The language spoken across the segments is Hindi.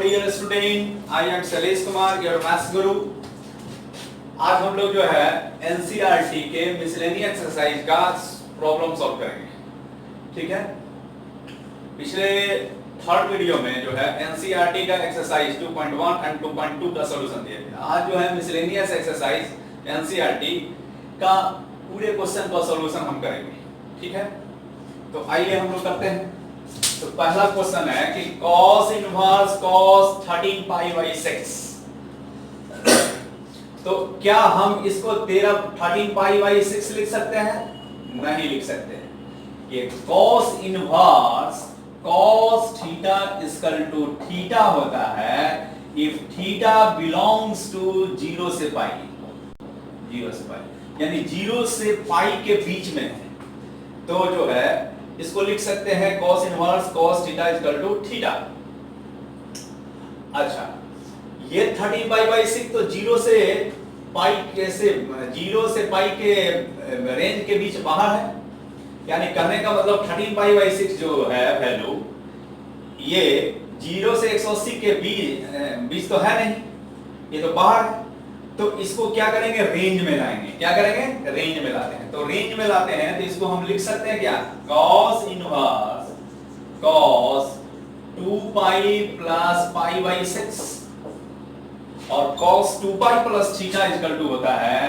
Dear student, I am Shailesh Kumar, your maths guru. आज हम लोग जो है एनसीईआरटी के मिसलेनियस एक्सरसाइज का प्रॉब्लम सॉल्व करेंगे। ठीक है, पिछले थर्ड वीडियो में जो है एनसीईआरटी का एक्सरसाइज 2.1 एंड 2.2 का सॉल्यूशन दिया गया। आज जो है मिसलेनियस एक्सरसाइज एनसीईआरटी का पूरे क्वेश्चन का सॉल्यूशन हम करेंगे। ठीक है, तो आइए हम लोग करते हैं। तो पहला क्वेश्चन है कि cos inverse cos 13 pi by 6, तो क्या हम इसको 13 पाई बाई 6 लिख सकते हैं? नहीं लिख सकते। ये cos inverse cos theta equal to theta होता है इफ थीटा बिलोंग्स टू 0 से पाई, 0 से पाई यानी 0 से पाई के बीच में है, तो जो है इसको लिख सकते हैं cos inverse cos theta equal to theta. अच्छा, ये 13 पाई बाई 6 तो 0 से पाई के रेंज के बीच बाहर है, यानी कहने का मतलब 13 पाई बाई 6 जो है वैल्यू, ये 0 से 180 के बीच तो है नहीं, ये तो बाहर है। तो इसको क्या करेंगे? रेंज में लाएंगे। क्या करेंगे? रेंज में लाते हैं। तो रेंज में लाते हैं तो इसको हम लिख सकते हैं क्या? cos inverse cos 2 pi plus pi by 6 और cos 2 pi plus theta equal to होता है,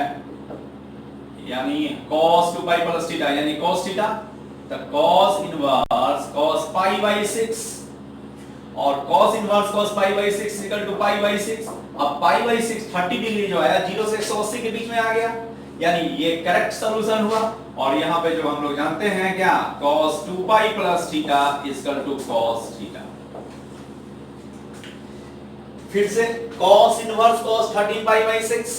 यानी cos 2 पाई प्लस थीटा यानी cos थीटा। तो cos inverse cos pi by 6 और cos inverse cos pi by 6 equal to pi by 6। अब पाई बाई 6 30 डिग्री जो है 0 से 180 के बीच में आ गया, यानी ये करेक्ट सॉल्यूशन हुआ। और यहाँ पे जो हम लोग जानते हैं क्या, cos 2 pi plus theta equal to cos theta. फिर से cos inverse cos 13 pi by 6,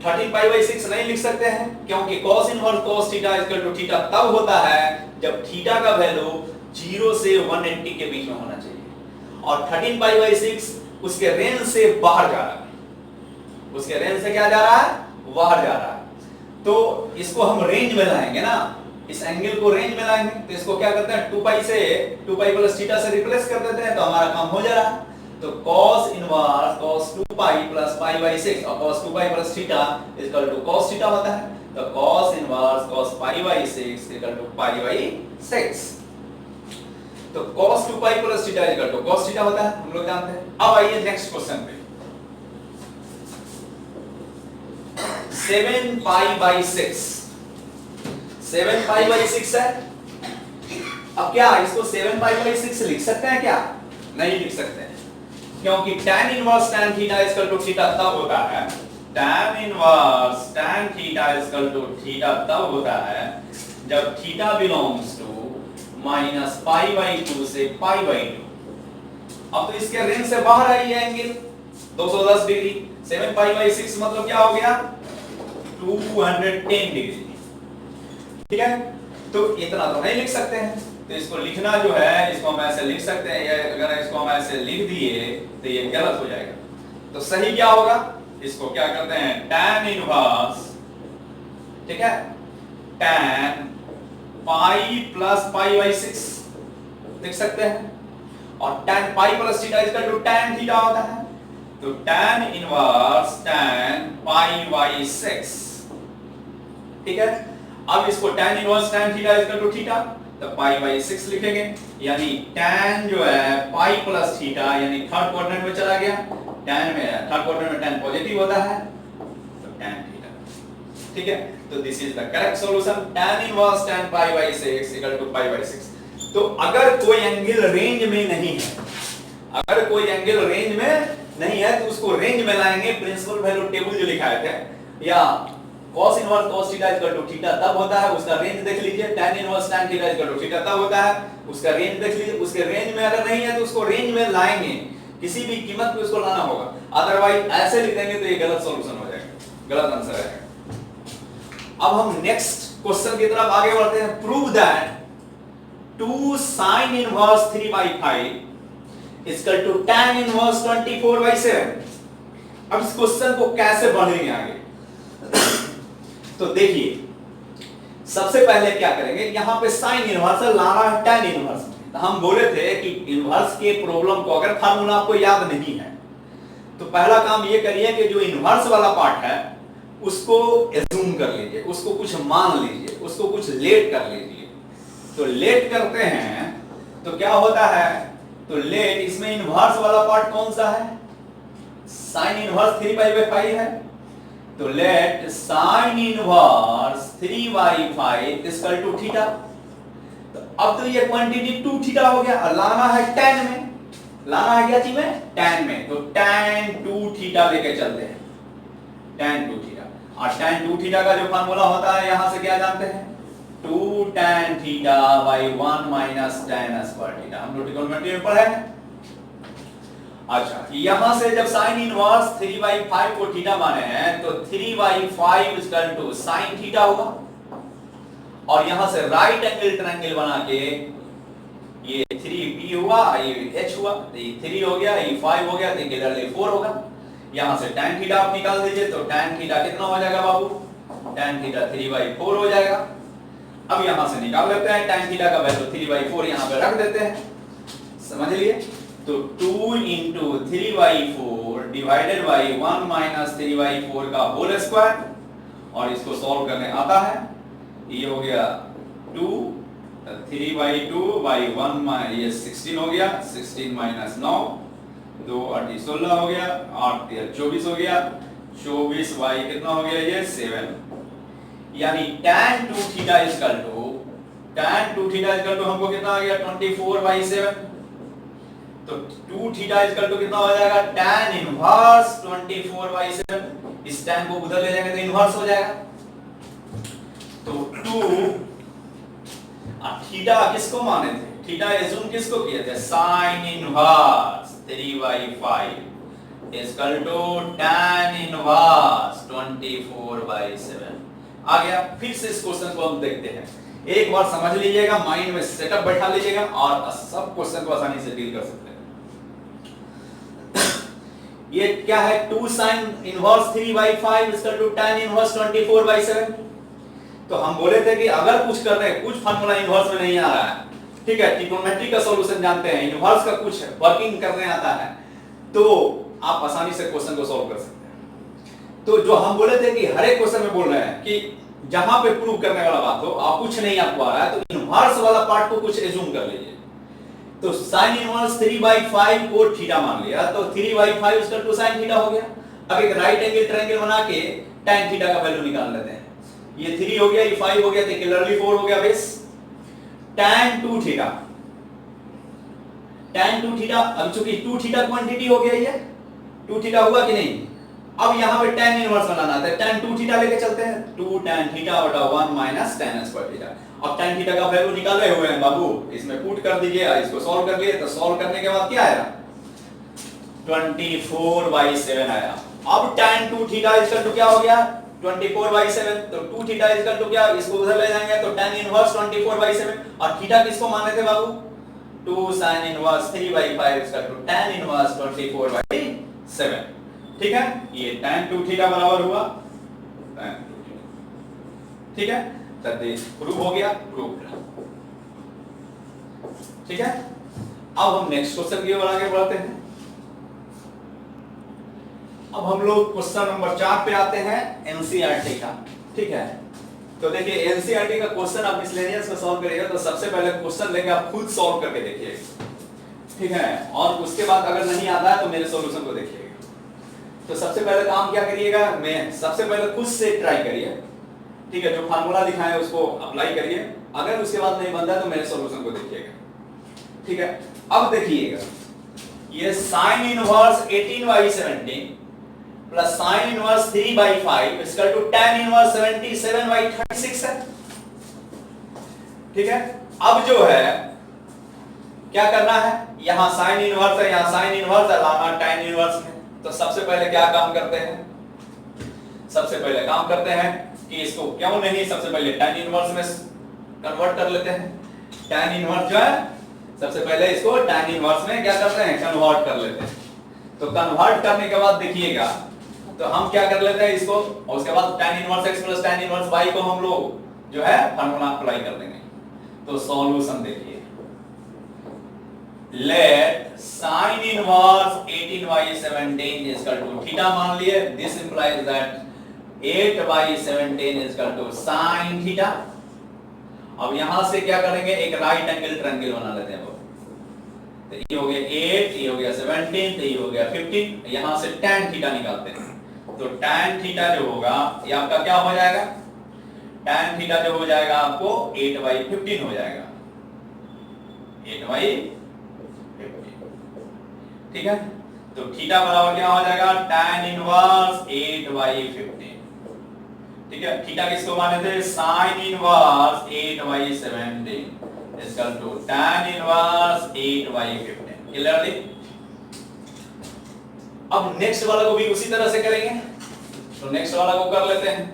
13 pi by 6 नहीं लिख सकते हैं, क्योंकि cos inverse cos theta equal to theta तब होता है जब थीटा का वैल्यू 0 से 180 के बीच में होना चाहिए और 13 पाई बाई 6 उसके रेंज से बाहर जा रहा है। उसके रेंज से क्या जा रहा है? बाहर जा रहा है। तो इसको हम रेंज में लाएंगे ना, इस एंगल को रेंज में लाएंगे। तो इसको क्या करते हैं, 2 पाई प्लस थीटा से रिप्लेस कर देते हैं, तो हमारा काम हो जा रहा है। तो cos inverse cos 2 pi plus pi by 6 और cos 2 pi plus theta equal to cos theta होता है। तो cos inverse cos pi by 6 equal to pi by 6। तो cos 2 pi plus theta equal to cos theta होता है, हम लोग जानते हैं। अब आइए नेक्स्ट क्वेश्चन पे। 7 पाई बाई 6, 7 पाई बाई 6 है। अब क्या इसको 7 पाई बाई 6 लिख सकते हैं क्या? नहीं लिख सकते हैं, क्योंकि tan inverse tan theta equal to theta तब होता है, tan inverse tan theta equal to theta तब होता है जब theta belongs to minus pi by 2 से पाई बाई 2। अब तो इसके रेंज से बाहर आई है एंगल 210 डिग्री। 7 पाई बाई 6 मतलब क्या हो गया? 210 डिग्री। ठीक है, तो इतना तो नहीं लिख सकते हैं, तो इसको लिखना जो है, इसको हम ऐसे लिख सकते हैं, या अगर इसको हम ऐसे लिख दिए तो ये गलत हो जाएगा। तो सही क्या होगा? इसको क्या करते हैं, tan इनवर्स, ठीक है, tan pi plus pi by 6 लिख सकते हैं, और tan pi plus theta equal to tan theta होता है। तो tan inverse tan pi by 6, ठीक है। अब इसको tan inverse tan theta equal to theta, तो पाई बाई 6 लिखेंगे, यानी tan जो है पाई प्लस थीटा यानी थर्ड क्वाड्रेंट में चला गया। tan में थर्ड क्वाड्रेंट में tan पॉजिटिव होता है, तो tan थीटा। ठीक है, तो this is the correct solution, tan inverse tan pi by 6 equal to pi by 6। तो अगर कोई एंगल रेंज में नहीं है, अगर कोई एंगल रेंज में नहीं है तो उसको रेंज में लाएंगे। प्रिंसिपल वैल्यू टेबल जो लिखा है, या cos inverse cos theta equal to theta तब होता है, उसका रेंज देख लीजिए। tan inverse tan theta equal to theta तब होता है, उसका रेंज देख लीजिए। उसके रेंज में अगर नहीं है तो उसको रेंज में लाएंगे, किसी भी कीमत पे उसको लाना होगा, अदरवाइज ऐसे लिख देंगे तो ये गलत सॉल्यूशन हो जाएगा, गलत आंसर आएगा। अब हम नेक्स्ट क्वेश्चन की तरफ आगे बढ़ते हैं। Prove that 2 sin inverse 3 by 5 equal to tan inverse 24 by 7। अब इस क्वेश्चन को कैसे बढ़ेंगे आगे? तो देखिए, सबसे पहले क्या करेंगे, यहां पे sin इनवर्स लाना है tan इनवर्स में, हम बोले थे कि इनवर्स के प्रॉब्लम को अगर फार्मूला आपको याद नहीं है तो पहला काम ये करिए कि जो इनवर्स वाला पार्ट है उसको एज्यूम कर लीजिए, उसको कुछ मान लीजिए, उसको कुछ लेट कर लीजिए। तो लेट करते हैं तो क्या होता है, तो लेट इसमें इनवर्स वाला पार्ट कौन सा है, साइन इनवर्स 3/5 है। तो let sine inverse 3/5 equal to theta. तो अब तो ये क्वांटिटी 2 थीटा हो गया और लाना है tan में, लाना है क्या चीज में, tan में। तो tan 2 थीटा लेके चलते हैं, tan 2 थीटा। और tan 2 थीटा का जो फार्मूला होता है यहां से क्या जानते हैं, 2 tan theta by 1 minus tan square theta, हम लोग ट्रिग्नोमेट्री में पढ़े हैं। अच्छा, यहां से जब sin इनवर्स 3/5 को थीटा माने हैं तो 3/5 इक्वल टू sin थीटा होगा। और यहां से राइट एंगल ट्रायंगल बना के ये 3b हुआ, ये h हुआ, तो ये 3 हो गया, ये 5 हो गया, तो क्लियरली 4 होगा। यहां से tan थीटा आप निकाल दीजिए तो tan थीटा कितना हो जाएगा बाबू, tan थीटा 3/4 हो जाएगा। अब यहां से निकाल लेते हैं tan थीटा का वैल्यू 3/4 यहां पे रख देते हैं, समझ लिए। तो 2 into 3/4 डिवाइडेड बाई 1 माइनस 3/4 का होल स्क्वायर, और इसको सॉल्व करने आता है, ये हो गया 2 3/2 बाई 1 ये 16 हो गया, 16 माइनस 9 2 8 16 हो गया, 8 24 हो गया, 24 बाई कितना हो गया ये 7। यानी tan 2 थीटा इक्वल टू हमको कितना आ गया 24/7। तो 2 थीटा इक्वल टू कितना हो जाएगा tan इनवर्स 24/7। इस tan को उधर ले जाएंगे तो इनवर्स हो जाएगा। तो 2 थीटा किसको माने थे, थीटा एज्यूम किसको किए थे, sin inverse 3/5 equal to tan inverse 24/7 आ गया। फिर से इस क्वेश्चन को हम देखते हैं, एक बार समझ लीजिएगा, माइंड में सेटअप बैठा लीजिएगा और सब क्वेश्चन को आसानी से डील कर सकते हैं। ये क्या है, 2 sin inverse 3/5 equal to tan inverse 24/7। तो हम बोले थे कि अगर कुछ कर रहे हैं, कुछ फार्मूला इनवर्स में नहीं आ रहा है, ठीक है, ट्रिग्नोमेट्री का सॉल्यूशन जानते हैं, इनवर्स का कुछ वर्किंग करने आता है, तो आप आसानी से क्वेश्चन को सॉल्व कर सकते हैं। तो जो हम बोले थे कि हर एक क्वेश्चन में बोल रहे हैं कि जहां पे प्रूव करने वाला बात हो, आप कुछ नहीं आपको आ रहा है तो इनवर्स वाला पार्ट को कुछ एज्यूम कर लीजिए। तो sin इनवर्स 3/5 को थीटा मान लिया, तो 3/5 इक्वल टू sin थीटा हो गया। अब एक राइट एंगल ट्रायंगल बना के tan थीटा का वैल्यू निकाल लेते हैं। ये 3 हो गया, ये 5 हो गया, तो क्लियरली 4 हो गया base. tan 2 theta, tan 2 theta, अब चूंकि 2 थीटा क्वांटिटी हो गया, ये 2 थीटा हुआ कि नहीं। अब यहां पे tan इनवर्स बनाना है, tan 2 थीटा लेके चलते हैं, 2 tan थीटा बटा 1 माइनस tan स्क्वायर थीटा। अब tan थीटा का वैल्यू निकाले हुए हैं बाबू, इसमें पुट कर दीजिए, इसको सॉल्व कर लिए, तो सॉल्व करने के बाद क्या आया 24/7 आया। अब tan 2 थीटा इक्वल टू क्या हो गया 24/7। तो 2 थीटा इक्वल टू क्या, इसको उधर ले जाएंगे तो tan इनवर्स 24/7। और थीटा किसको माने थे बाबू, 2 sin inverse 3/5 equal to tan inverse 24/7। ठीक है, ये tan 2 थीटा बराबर हुआ tan 2 थीटा। ठीक है, तो प्रूव हो गया, प्रूव। ठीक है, अब हम नेक्स्ट क्वेश्चन की ओर आगे बढ़ते हैं। अब हम लोग क्वेश्चन नंबर 4 पे आते हैं, एनसीईआरटी का। ठीक है, तो देखिए एनसीईआरटी का क्वेश्चन आप मिसलेनियस में सॉल्व करिएगा तो सबसे पहले क्वेश्चन लेके आप खुद सॉल्व करके देखिएगा, ठीक है, और उसके बाद अगर नहीं आता है तो मेरे सॉल्यूशन को देखिएगा। तो सबसे पहले काम क्या करिएगा, मैं सबसे पहले खुद से ट्राई करिए, ठीक है, जो फार्मूला लिखा है उसको अप्लाई करिए, अगर उसके बाद नहीं बनता है तो मेरे सॉल्यूशन को देखिएगा। ठीक है, अब देखिएगा ये sin inverse 18/17 plus sin inverse 3/5 equal to tan inverse 77/36 है। ठीक है, अब जो है क्या करना है, यहां sin इनवर्स है, यहां sin इनवर्स है, लाना tan इनवर्स है। तो सबसे पहले क्या काम करते हैं, सबसे पहले काम करते हैं कि इसको क्यों नहीं सबसे पहले tan इनवर्स में कन्वर्ट कर लेते हैं। tan इनवर्स जो है सबसे पहले इसको tan इनवर्स में क्या करते हैं, कन्वर्ट कर लेते हैं। तो कन्वर्ट करने के बाद देखिएगा तो हम क्या कर लेते हैं इसको, और उसके बाद tan inverse x plus tan inverse y को हम लोग जो है फार्मूला अप्लाई कर देंगे। तो सॉल्यूशन देखिए, let sine inverse 18/17 is equal to theta मान लिए, this implies that 8/17 is equal to sine theta. अब यहां से क्या करेंगे, एक राइट एंगल ट्रायंगल बना लेते हैं। तो ये हो गया 8, ये हो गया 17, तो ये हो गया 15। यहां से tan थीटा निकालते हैं, तो tan थीटा जो होगा ये आपका क्या हो जाएगा, tan थीटा जो हो जाएगा आपको 8/15 हो जाएगा, 8/15। ठीक है, तो थीटा बराबर क्या हो जाएगा, tan इनवर्स 8/15। ठीक है, थीटा किसको माने थे, sin inverse 8/17 equal to tan inverse 8/15। Clearly. अब नेक्स्ट वाला को भी उसी तरह से करेंगे, तो नेक्स्ट वाला को कर लेते हैं।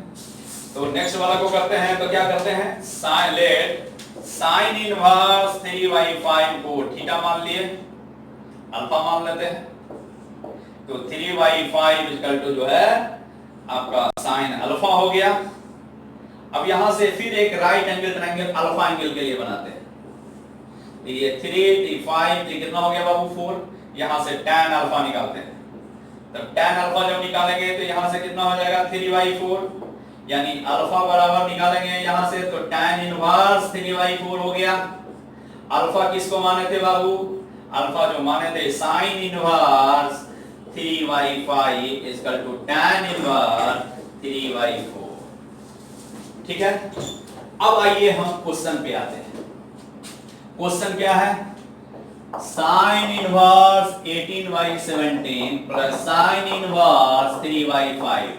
तो नेक्स्ट वाला को करते हैं तो क्या करते हैं, sin लेट sin इनवर्स 3/5 को थीटा मान लिए, अल्फा मान लेते हैं। तो 3/5 इक्वल टू जो है आपका sin अल्फा हो गया। अब यहां से फिर एक right angle triangle alpha angle के लिए बनाते हैं। ये 3, 5, कितना हो गया बाबू 4। यहां से tan अल्फा निकालते हैं, तब tan अल्फा जब निकालेंगे तो यहां से कितना हो जाएगा 3/4, यानी अल्फा बराबर निकालेंगे यहां से, तो tan इनवर्स 3/4 हो गया। अल्फा किसको माने थे बाबू, अल्फा जो माने थे sin inverse 3/5 equal to tan inverse 3/4। ठीक है, अब आइए हम क्वेश्चन पे आते हैं। क्वेश्चन क्या है, sin inverse 18/17 plus sin inverse 3/5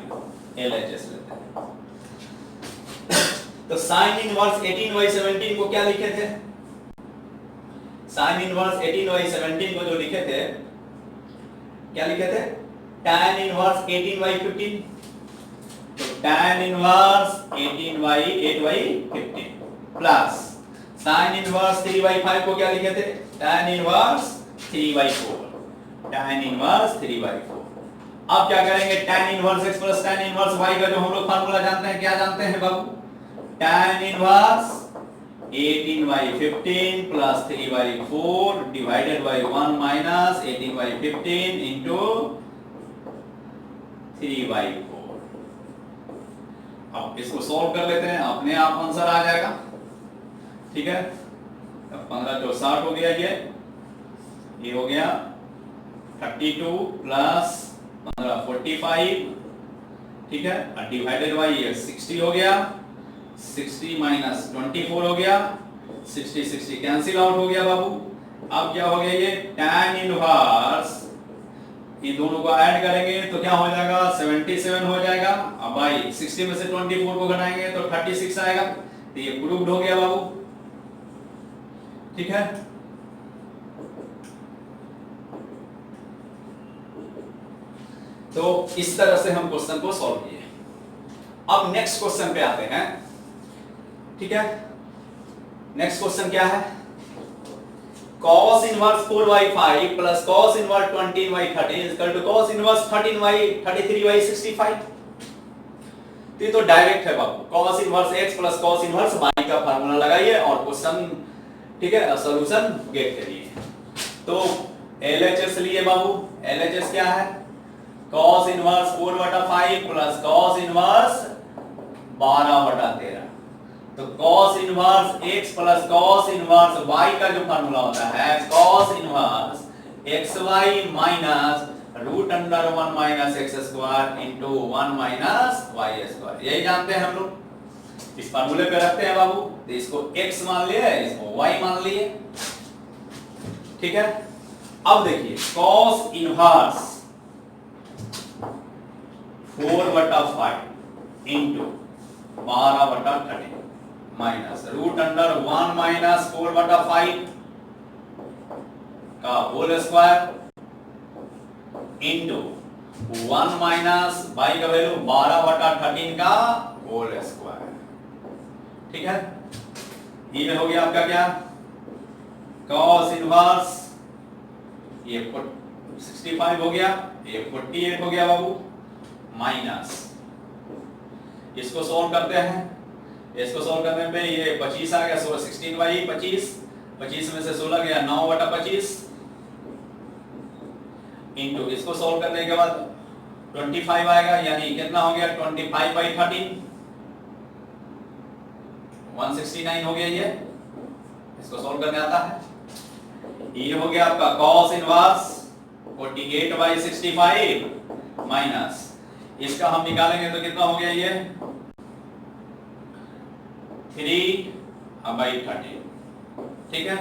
LHS लेते हैं। तो sin इनवर्स 18/17 को क्या लिखे थे, sin इनवर्स 18/17 को जो लिखे थे, क्या लिखे थे, tan इनवर्स 18/15। तो tan inverse 18/8/15 plus sin inverse 3/5 को क्या लिखे थे, tan इनवर्स 3/4, tan इनवर्स 3/4। अब क्या करेंगे, tan inverse x plus tan inverse y का जो हम लोग फार्मूला जानते हैं, क्या जानते हैं बाबू, tan inverse 18/15 plus 3/4 divided by 1 minus 18/15 into 3/4। अब इसको सॉल्व कर लेते हैं, अपने आप आंसर आ जाएगा। ठीक है, 15 तो 60 हो गया, ये हो गया 32 प्लस 15 45। ठीक है, डिवाइडेड बाय ये 60 हो गया, 60 माइनस 24 हो गया, 60 कैंसिल आउट हो गया बाबू। अब क्या हो गया, ये tan इनवर्स, ये दोनों को ऐड करेंगे तो क्या हो जाएगा 77 हो जाएगा। अब भाई 60 में से 24 को घटाएंगे तो 36 आएगा, तो ये प्रूव्ड हो गया बाबू। ठीक है, तो इस तरह से हम क्वेश्चन को सॉल्व किए। अब नेक्स्ट क्वेश्चन पे आते हैं। ठीक है, नेक्स्ट क्वेश्चन क्या है, cos inverse 4/5 plus cos inverse 20/13 equal to cos inverse 13/33/65। तो ये तो डायरेक्ट है बाबू, cos inverse x plus cos inverse y का फार्मूला लगाइए और क्वेश्चन, ठीक है, सॉल्यूशन गेट करिए। तो LHS लिए बाबू, LHS क्या है, cos inverse 4/5 plus cos inverse 12/13। तो cos inverse x plus cos inverse y का जो फार्मूला होता है cos inverse xy minus root under 1 minus x square into 1 minus y square, यही जानते हैं हम लोग। इस फार्मूले पे रखते हैं बाबू, तो इसको x मान लिए, इसको y मान लिए। ठीक है, अब देखिए cos inverse 4/5 into 12/13 minus root under 1 minus 4/5 का whole square into 1 minus y का वैल्यू 12/13 का होल स्क्वायर। ठीक है, ये हो गया आपका क्या, cos इनवर्स, ये 65 हो गया, ये 48 हो गया बाबू, माइनस इसको सॉल्व करते हैं। इसको सॉल्व करने पे ये 25 आ गया, 16/25, 25 में से 16 गया 9/25, इंटू इसको सॉल्व करने के बाद 25 आएगा, यानी कितना हो गया 25/13, 169 हो गया। ये इसको सॉल्व करने आता है। ये हो गया आपका cos इनवर्स 48/65 माइनस इसका हम निकालेंगे तो कितना हो गया ये 3/13, ठीक है।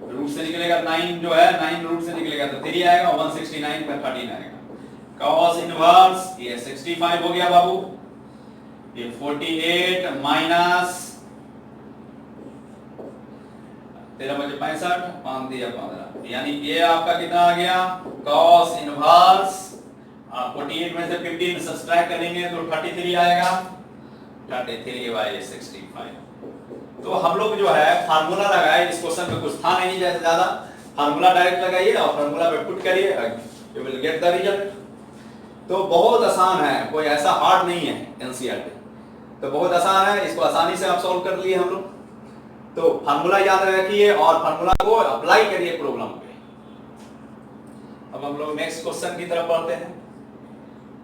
रूट से निकलेगा 9 जो है 9 रूट से निकलेगा तो 3 आएगा, 169 का 13 आएगा। cos इनवर्स ये 65 हो गया बाबू, ये 48 माइनस 13/65 5 दिया 15, यानी ये आपका कितना आ गया cos इनवर्स 48 में से 15 सब्ट्रैक्ट करेंगे तो 33 आएगा, 33/65। तो हम लोग जो है फार्मूला लगाए, इस क्वेश्चन में कुछ था नहीं जैसे ज्यादा, फार्मूला डायरेक्ट लगाइए और फार्मूला पे पुट करिए, you will get the result. तो बहुत आसान है, कोई ऐसा हार्ड नहीं है एनसीईआरटी, तो बहुत आसान है, इसको आसानी से आप सॉल्व कर लिए हम लोग। तो फार्मूला याद रखिए और फार्मूला को अप्लाई करिए प्रॉब्लम पे। अब हम लोग नेक्स्ट क्वेश्चन की तरफ बढ़ते हैं।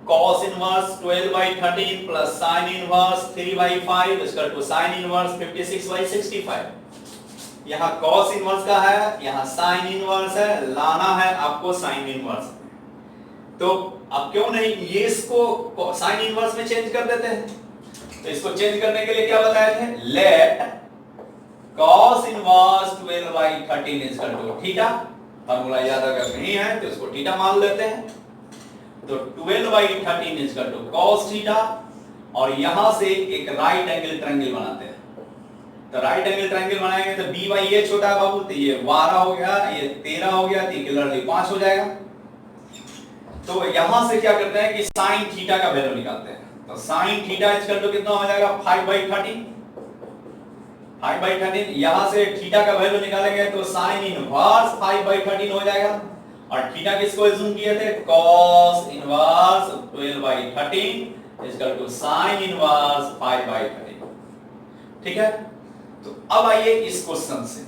cos inverse 12/13 plus sin inverse 3/5 equal to sin inverse 56/65। यहाँ cos इनवर्स का है, यहाँ sin इनवर्स है, लाना है आपको sin इनवर्स। तो अब क्यों नहीं ये इसको sin इनवर्स में चेंज कर देते हैं। तो इसको चेंज करने के लिए क्या बताए थे, let cos inverse 12/13 equal to theta. Formula याद अगर नहीं है तो इसको थीटा मान लेते हैं। तो 12/13 इक्वल टू cos थीटा, और यहां से एक राइट एंगल ट्रायंगल बनाते हैं। तो राइट एंगल ट्रायंगल बनाएंगे तो b बाई a छोटा है बाबू, तो ये 12 हो गया, ये 13 हो गया, तो क्लियरली 5 हो जाएगा। तो यहां से क्या करते हैं कि sin थीटा का वैल्यू निकालते हैं। तो sin थीटा इक्वल टू कितना हो जाएगा 5/13, 5/13। यहां से थीटा का वैल्यू निकालेंगे तो sin इनवर्स 5/13 हो जाएगा, और थीटा किसको अज्यूम किए थे, cos inverse 12/13 equal to sin inverse 5/13, ठीक है। तो अब आइए इस क्वेश्चन से,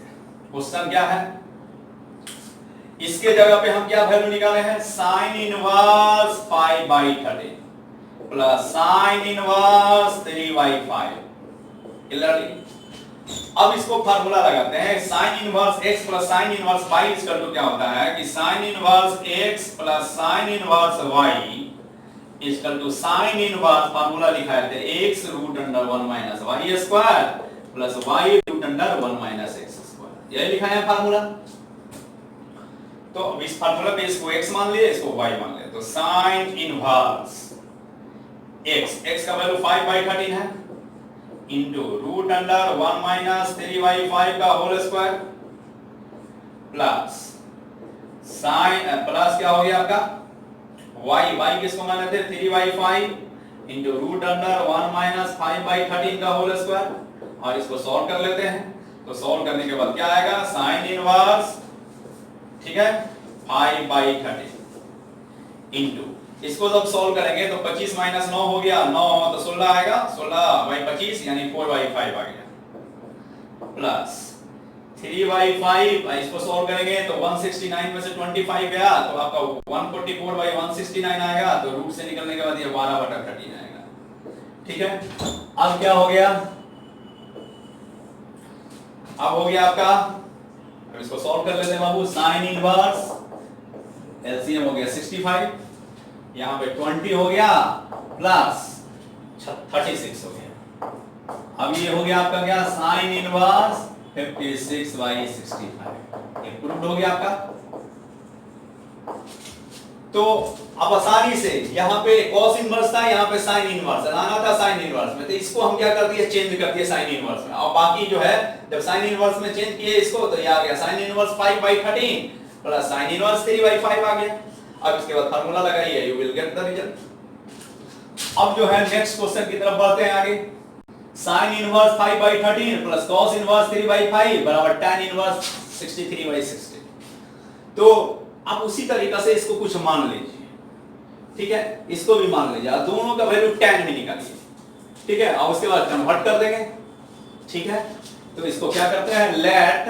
क्वेश्चन क्या है, इसके जगह पे हम क्या वैल्यू निकाले हैं, sin inverse 5/13 plus sin inverse 3/5, clearly. अब इसको फार्मूला लगाते हैं, sin inverse x plus sin inverse y equal to क्या होता है कि sin inverse x plus sin inverse y equal to sin inverse, formula लिखा है x root under 1 minus y square plus y root under 1 minus x square, यही लिखा है फार्मूला। तो इस फार्मूला पे इसको x मान लिए, इसको y मान लिए, तो sin इनवर्स x का वैल्यू 5/13 है इंटू रूट अंडर 1 माइनस 3/5 का whole square plus sine plus क्या हो गया आपका y किसको माने थे 3/5 इंटू रूट अंडर 1 माइनस 5/13 का होल स्क्वायर, और इसको सॉल्व कर लेते हैं। तो सॉल्व करने के बाद क्या आएगा साइन इनवर्स, ठीक है 5/13 इंटू इसको जब सॉल्व करेंगे तो 25 माइनस 9 हो गया, 9 तो 16 आएगा, 16/25 यानी 4/5 आ गया प्लस 3/5। इसको सॉल्व करेंगे तो 169 में से 25 गया तो आपका 144/169 आएगा, तो रूट से निकलने के बाद ये 12/13 आएगा, ठीक है। अब क्या हो गया, अब हो गया आपका, अब इसको सॉल्व कर लेते हैं बाबू, साइन इनवर्स एलसीएम हो गया 65, यहां पे 20 हो गया प्लस 36 हो गया। अब ये हो गया आपका क्या साइन इनवर्स 56/65, ये प्रूव्ड हो गया आपका। तो अब आसानी से यहाँ पे cos इनवर्स था, यहाँ पे sin इनवर्स लाना था sin इनवर्स में, तो इसको हम क्या कर दिए चेंज कर दिए sin इनवर्स में, और बाकी जो है जब sin इनवर्स में चेंज किए इसको तो ये आ गया sin inverse 5/13 plus sin inverse 3/5 आ गया। अब इसके बाद फार्मूला लगाइए, you will get the result. अब जो है नेक्स्ट क्वेश्चन की तरफ बढ़ते हैं आगे। sin inverse 5/13 plus cos inverse 3/5 बराबर tan इनवर्स 63/60। तो आप उसी तरीका से इसको कुछ मान लीजिए, ठीक है, इसको भी मान लीजिए, दोनों का वैल्यू tan में निकालिए, ठीक है, और उसके बाद कन्वर्ट कर देंगे, ठीक है। तो इसको क्या करते हैं, लेट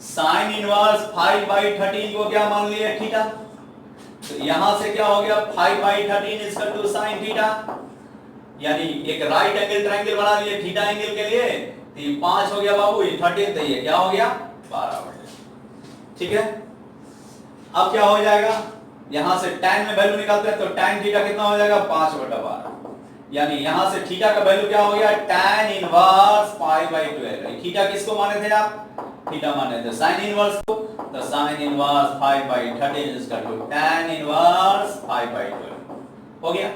साइन इनवर्स 5/13 को क्या मान लिया थीटा, तो यहां से क्या हो गया 5/13 is equal to sine theta, यानी एक राइट एंगल ट्रायंगल बना लिए थीटा एंगल के लिए, तो ये 5 हो गया बाबू, ये 13 तो ये क्या हो गया 12 हो गया। ठीक है, अब क्या हो जाएगा, यहां से tan में वैल्यू निकालते हैं तो tan थीटा कितना हो जाएगा 5/12, यानी यहां से थीटा का वैल्यू क्या हो गया tan इनवर्स 5/12। थीटा किसको माने थे आप, थीटा माने थे साइन इनवर्स को, तो sine inverse 5/13 is equal to tan inverse 5/12 हो गया।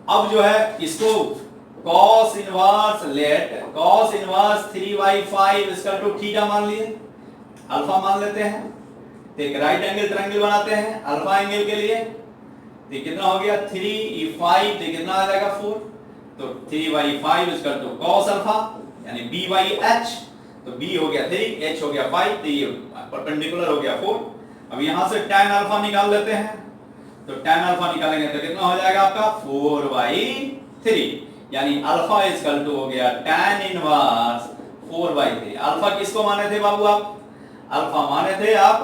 अब जो है इसको cos inverse let cos inverse 3/5 is equal to theta मान लिए, अल्फा मान लेते हैं, तो एक राइट एंगल ट्रायंगल बनाते हैं अल्फा एंगल के लिए, तो कितना हो गया 3/5, तो कितना आ जाएगा 4, तो 3/5 is equal to cos alpha यानी b/h, तो b हो गया 3, h हो गया 5, तो ये परपेंडिकुलर हो गया 4। अब यहां से tan अल्फा निकाल लेते हैं, तो tan अल्फा निकालेंगे तो कितना हो जाएगा आपका 4/3, यानी अल्फा इज इक्वल टू हो गया tan इनवर्स 4/3। अल्फा किसको माने थे बाबू आप, अल्फा माने थे आप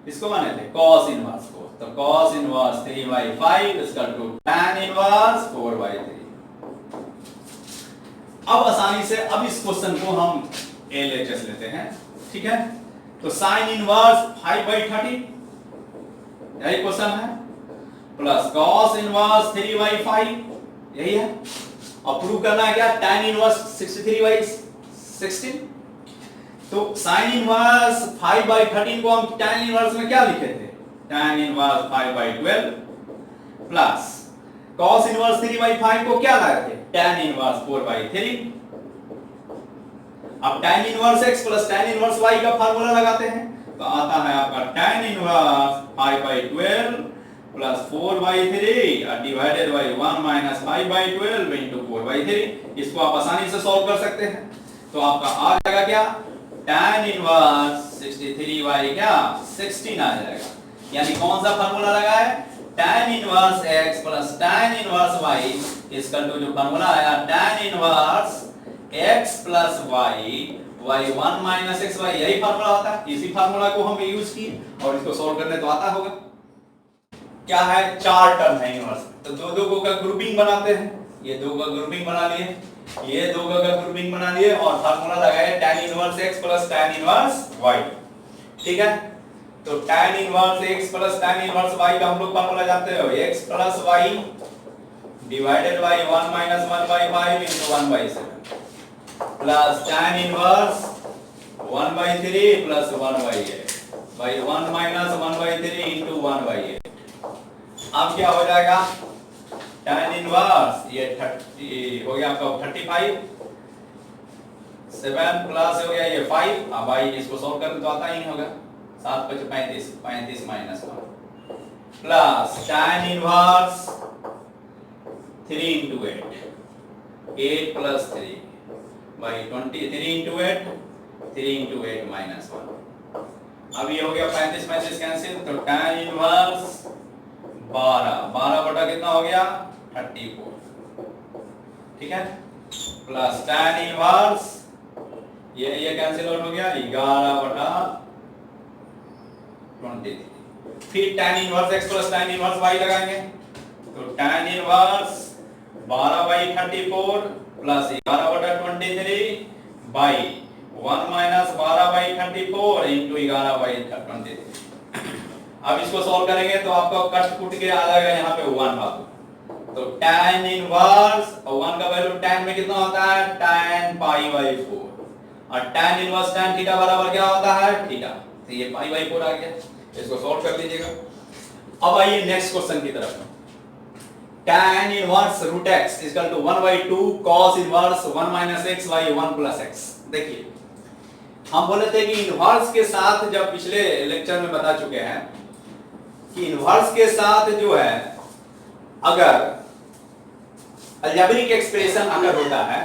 इसको माने थे cos इनवर्स को, तो cos inverse 3/5 is equal to tan inverse 4/3। अब आसानी से अब इस क्वेश्चन को हम एलएचएस लेते हैं, ठीक है, तो sin इनवर्स 5/13 यही क्वेश्चन है, प्लस cos इनवर्स 3/5 यही है, और प्रूव करना है क्या tan इनवर्स 63/16। तो sin इनवर्स 5/13 को हम tan इनवर्स में क्या लिखे थे, tan inverse 5/12 plus cos inverse 3/5 को क्या लाए थे tan इनवर्स 4/3। अब tan inverse x plus tan inverse y का फार्मूला लगाते हैं, तो आता है आपका tan inverse 5/12 plus 4/3 divided by 1 minus 5/12 into 4/3। इसको आप आसानी से सॉल्व कर सकते हैं, तो आपका आ जाएगा क्या tan इनवर्स 63 क्या 16 आ जाएगा, यानी कौन सा फार्मूला लगा है tan inverse x plus tan inverse y इसका जो फार्मूला आया tan inverse x plus y 1 minus x y, यही फार्मूला होता है, इसी फार्मूला को हम यूज किए और इसको सॉल्व करने तो आता होगा। क्या है 4 टर्म है इनवर्स, तो दो का ग्रुपिंग बनाते हैं, ये दो का ग्रुपिंग बना लिए, ये दो का ग्रुपिंग बना लिए और फार्मूला लगाए tan inverse x plus tan inverse y। ठीक है, तो tan inverse x plus tan inverse y का हम लोग फार्मूला जानते हो x plus y divided by 1 minus 1/5 into 1/7 plus tan inverse 1/3 plus 1/8 by 1 minus 1/3 into 1/8। अब क्या हो जाएगा tan इनवर्स ये 30 हो गया आपका 35, 7 प्लस हो गया ये 5, अब भाई इसको सॉल्व करने तो आता ही होगा, 7 5 35, 35 minus 1 plus tan inverse 3 into 8 plus 3 by 23 into 8 3 into 8 minus 1। अब ये हो गया 35 35 कैंसिल, तो tan इनवर्स 12 बटा कितना हो गया 34, ठीक है, प्लस tan इनवर्स ये कैंसिल आउट हो गया 11 बटा 23। फिर tan inverse x plus tan inverse y लगाएंगे, तो tan inverse 12/34 plus 11/23 by 1 minus 12/34 into 11/23। अब इसको सॉल्व करेंगे तो आपका कट फुट के आ जाएगा यहाँ पे 1 बाबू, तो tan इनवर्स और 1 का वैल्यू tan में कितना होता है tan π/4 और tan इनवर्स tan थीटा बराबर क्या होता है थीटा, तो ये π/4 आ गया, इसको सॉल्व कर लीजिएगा। अब आइए नेक्स्ट क्वेश्चन की तरफ, tan inverse root x equal to 1/2 cos inverse 1 minus x by 1 plus x। देखिए हम बोले थे कि इनवर्स के साथ, जब पिछले लेक्चर में बता चुके हैं कि इनवर्स के साथ जो है अगर अलजेब्रिक एक्सप्रेशन अगर होता है,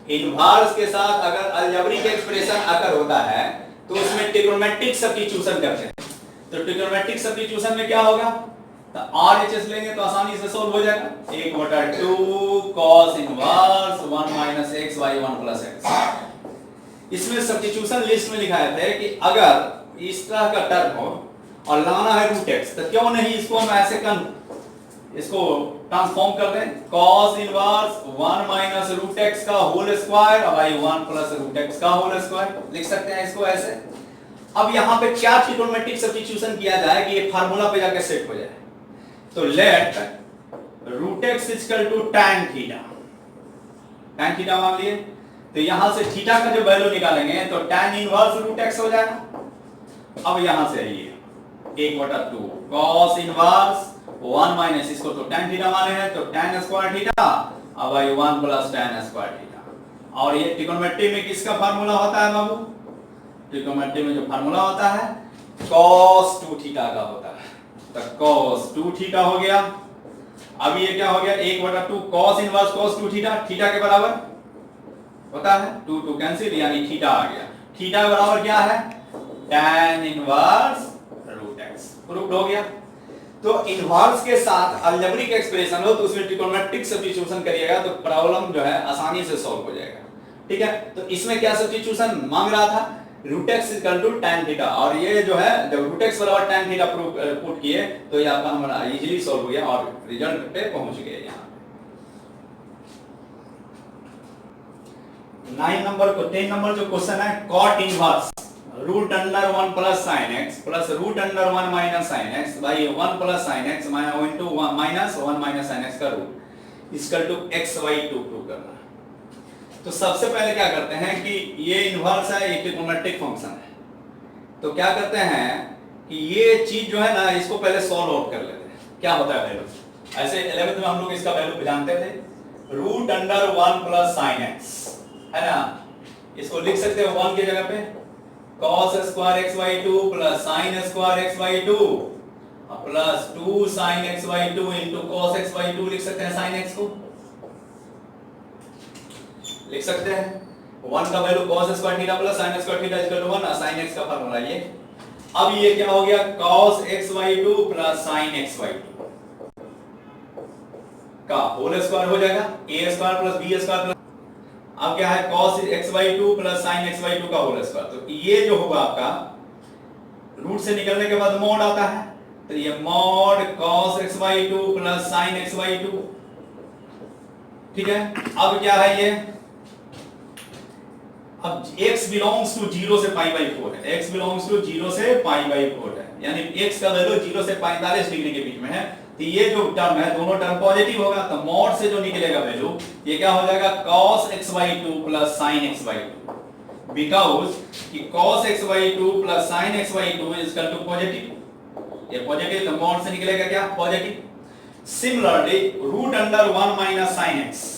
इनवर्स के साथ अगर अलजेब्रिक एक्सप्रेशन अगर होता है तो उसमें ट्रिग्नोमेट्रिक सब्स्टिट्यूशन करते हैं, तो ट्रिग्नोमेट्रिक सब्स्टिट्यूशन में क्या होगा, तो RHS लेंगे तो आसानी से सोल्व हो जाएगा, 1/2 cos inverse 1 minus x by 1 plus x, इसमें सब्स्टिट्यूशन लिस्ट में लिखाए थे कि अगर इस तरह का टर्म हो और लाना है रूट एक्स, तो क्यों नहीं इसको हम ऐसे इसको ट्रांसफॉर्म कर दें, cos inverse 1 minus root x का whole square by 1 plus root x का होल स्क्वायर, लिख सकते हैं इसको ऐसे। अब यहाँ पे क्या ट्रिग्नोमेट्रिक सब्स्टिट्यूशन किया जाए कि ये फार्मूला पे जाके सेट हो जाए। तो let root x equal to tan theta, tan theta मान लिए, तो यहां से थीटा का जो वैल्यू निकालेंगे तो tan इनवर्स रूट एक्स हो जाएगा। अब यहां से ये 1/2 cos इनवर्स 1 माइनस, इसको तो tan थीटा माने हैं तो tan स्क्वायर थीटा अब 1 प्लस tan स्क्वायर थीटा। और ये ट्रिग्नोमेट्री में किसका फार्मूला होता है बाबू? ट्रिग्नोमेट्री में जो फार्मूला होता है cos 2 थीटा का होता है, तो cos 2 थीटा हो गया। अब ये क्या हो गया 1/2 cos inverse cos 2 theta, theta के बराबर होता है 2 कैंसिल, यानी थीटा आ गया। थीटा के बराबर क्या है tan inverse root x, proved हो गया। तो इनवर्स के साथ अलजेब्रिक एक्सप्रेशन हो तो उसमें ट्रिग्नोमेट्रिक सब्स्टिट्यूशन करिएगा तो प्रॉब्लम जो है आसानी से सॉल्व हो जाएगा। ठीक है, तो इसमें क्या सब्स्टिट्यूशन मांग रहा था, root x equal to tan theta, और ये जो है जब रूट एक्स बराबर tan थीटा पुट किए तो ये आपका हमारा इजीली सॉल्व हो गया और रिजल्ट पे पहुंच गए। यहाँ 9 नंबर को 10 नंबर जो क्वेश्चन है cot inverse root under 1 plus sine x plus root under 1 minus sine x by 1 plus sine x into minus 1 minus sine x का root equal to x y 2 prove करना। तो सबसे पहले क्या करते हैं कि ये इनवर्स है, ये ट्रिग्नोमेट्रिक फंक्शन है, तो क्या करते हैं कि ये चीज जो है ना इसको पहले सॉल्व आउट कर लेते हैं। क्या होता है वैल्यू, ऐसे 11th में हम लोग इसका वैल्यू जानते थे, root under 1 plus sine x है ना, इसको लिख सकते हो 1 की जगह पे cos square x by 2 plus sin square x by 2 plus 2 sin x by 2 into cos x by 2 लिख सकते हैं, sin x को लिख सकते हैं 1 का value cos square theta plus sin square theta equal to 1, sin x का फार्मूला ये। अब ये क्या हो गया cos x by 2 plus sin x by 2 का होल स्क्वायर हो जाएगा, a square plus b square plus, अब क्या है cos x by 2 plus sin x by 2 का होल स्क्वायर। तो ये जो होगा आपका रूट से निकलने के बाद मॉड आता है, तो ये mod cos x by 2 plus sin x by 2। ठीक है, अब क्या है ये, अब x बिलोंग्स टू 0 से पाई बाई 4 है, x बिलोंग्स टू 0 से पाई बाई 4 है, यानी x का वैल्यू 0 से 45 डिग्री के बीच में है। तो ये जो टर्म है दोनों टर्म पॉजिटिव होगा, तो मॉड से जो निकलेगा वैल्यू ये क्या हो जाएगा cos x by 2 plus sin x by 2, because कि cos x by 2 plus sin x by 2 is equal to positive, ये पॉजिटिव तो मॉड से निकलेगा क्या positive. Similarly root under 1 minus sin x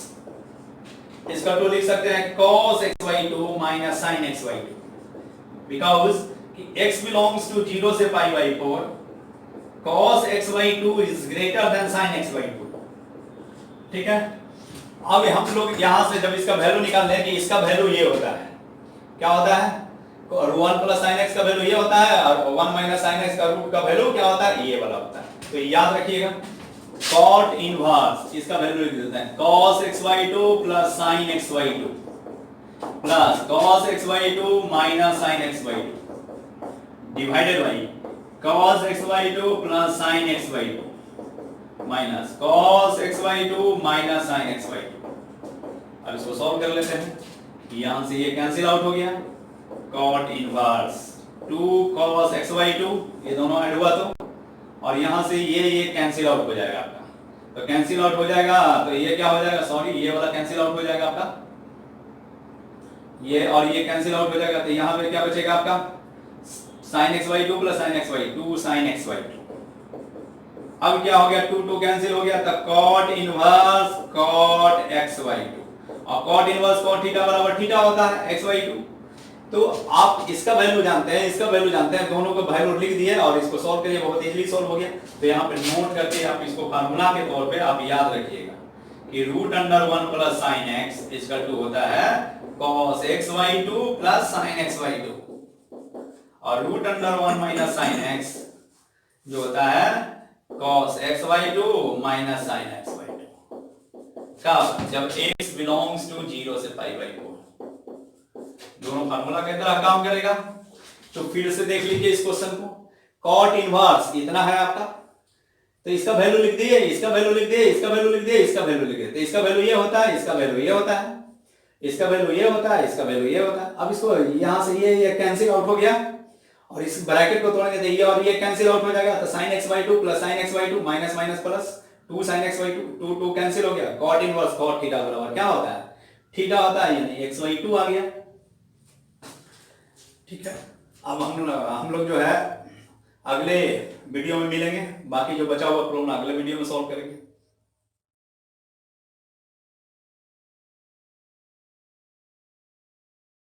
इसका तो लिख सकते हैं cos x by 2 minus sin x by 2, because कि x बिलोंग्स टू 0 से pi by 4, cos x by 2 is greater than sin x by 2। ठीक है, अब हम लोग यहां से जब इसका वैल्यू निकाल लें कि इसका वैल्यू ये होता है, क्या होता है 1 प्लस sin x का वैल्यू ये होता है और 1 माइनस sin x का रूट का वैल्यू क्या होता है ये वाला होता है। तो याद रखिएगा cot इनवर्स इसका वैल्यू लिख देते हैं cos x by 2 plus sin x by 2 plus cos x by 2 minus sin x by 2 divided by cos x by 2 plus sin x by 2 minus cos x by 2 minus sin x by 2। अब इसको सॉल्व कर लेते हैं, यहां से ये कैंसिल आउट हो गया, cot inverse 2 cos x by 2 ये दोनों ऐड हुआ तो, और यहां से ये कैंसिल आउट हो जाएगा आपका, तो कैंसिल आउट हो जाएगा तो ये क्या हो जाएगा, सॉरी ये वाला कैंसिल आउट हो जाएगा आपका, ये और ये कैंसिल आउट हो जाएगा, तो यहां पे क्या बचेगा आपका sin x by 2 plus sin x by 2 sin x by 2। अब क्या हो गया 2 कैंसिल हो गया, तो cot inverse cot x by 2, और cot इनवर्स cot थीटा बराबर थीटा होता है x by 2। तो आप इसका वैल्यू जानते हैं, इसका वैल्यू जानते हैं, दोनों को वैल्यू लिख दिए और इसको सॉल्व करिए, बहुत इजीली सॉल्व हो गया। तो यहाँ पे नोट करके आप इसको फार्मूला के तौर पे आप याद रखिएगा कि root under 1 plus sin x equal to होता है cos x by 2 plus sin x by 2, और root under 1 minus sin x जो होता है cos x by 2 minus sin x by 2। कब, जब x बिलोंग्स टू 0 से पाई बाई 4, दोनों फार्मूला के अंदर काम करेगा। तो फिर से देख लीजिए इस क्वेश्चन को, कॉट इनवर्स इतना है आपका, तो इसका वैल्यू लिख दिए, इसका वैल्यू लिख दिए, इसका वैल्यू लिख दिए, इसका वैल्यू लिख दिए, तो इसका वैल्यू ये होता है, इसका वैल्यू ये होता है, इसका वैल्यू ये होता है, इसका वैल्यू ये होता है। अब इसको यहां से ये कैंसिल आउट हो गया और इस ब्रैकेट को तोड़ेंगे तो ये और ये कैंसिल आउट हो जाएगा, तो sin x by 2 plus sin x by 2 minus minus plus 2 sin x by 2 2 cancel हो गया, cot इनवर्स cot थीटा बराबर क्या होता है, थीटा होता है, यानी x by 2 आ गया। ठीक है, अब हम लोग जो है अगले वीडियो में मिलेंगे, बाकी जो बचा हुआ प्रॉब्लम अगले वीडियो में सॉल्व करेंगे।